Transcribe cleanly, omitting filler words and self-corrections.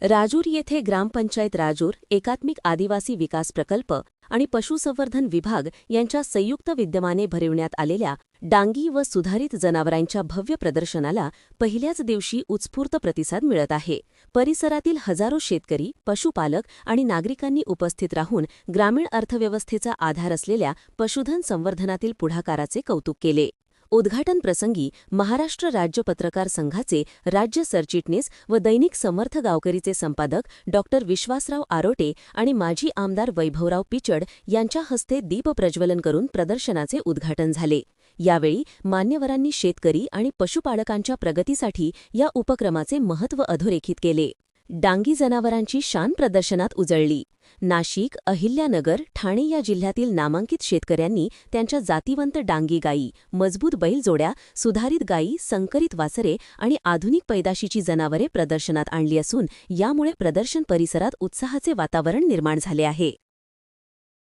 राजूर येथे ग्रामपंचायत राजूर, एकात्मिक आदिवासी विकास प्रकल्प आणि पशुसंवर्धन विभाग यांच्या संयुक्त विद्यमाने भरविण्यात आलेल्या डांगी व सुधारित जनावरांच्या भव्य प्रदर्शनाला पहिल्याच दिवशी उत्स्फूर्त प्रतिसाद मिळत आहे. परिसरातील हजारो शेतकरी, पशुपालक आणि नागरिकांनी उपस्थित राहून ग्रामीण अर्थव्यवस्थेचा आधार असलेल्या पशुधन संवर्धनातील पुढाकाराचे कौतुक केले. उद्घाटन प्रसंगी महाराष्ट्र राज्य पत्रकार संघाचे राज्य सरचिटणीस व दैनिक समर्थ गावकरीचे संपादक डॉ. विश्वासराव आरोटे आणि माजी आमदार वैभवराव पिचड यांच्या हस्ते दीपप्रज्वलन करून प्रदर्शनाचे उद्घाटन झाले. यावेळी मान्यवरांनी शेतकरी आणि पशुपालकांच्या प्रगतीसाठी या उपक्रमाचे महत्त्व अधोरेखित केले. डांगी जनावरांची शान प्रदर्शनात उजळली. नाशिक, अहिल्यानगर, ठाणे या जिल्ह्यातील नामांकित शेतकऱ्यांनी त्यांच्या जातीवंत डांगी गायी, मजबूत बैलजोड्या, सुधारित गायी, संकरित वासरे आणि आधुनिक पैदाशीची जनावरे प्रदर्शनात आणली असून यामुळे प्रदर्शन परिसरात उत्साहाचे वातावरण निर्माण झाले आहे.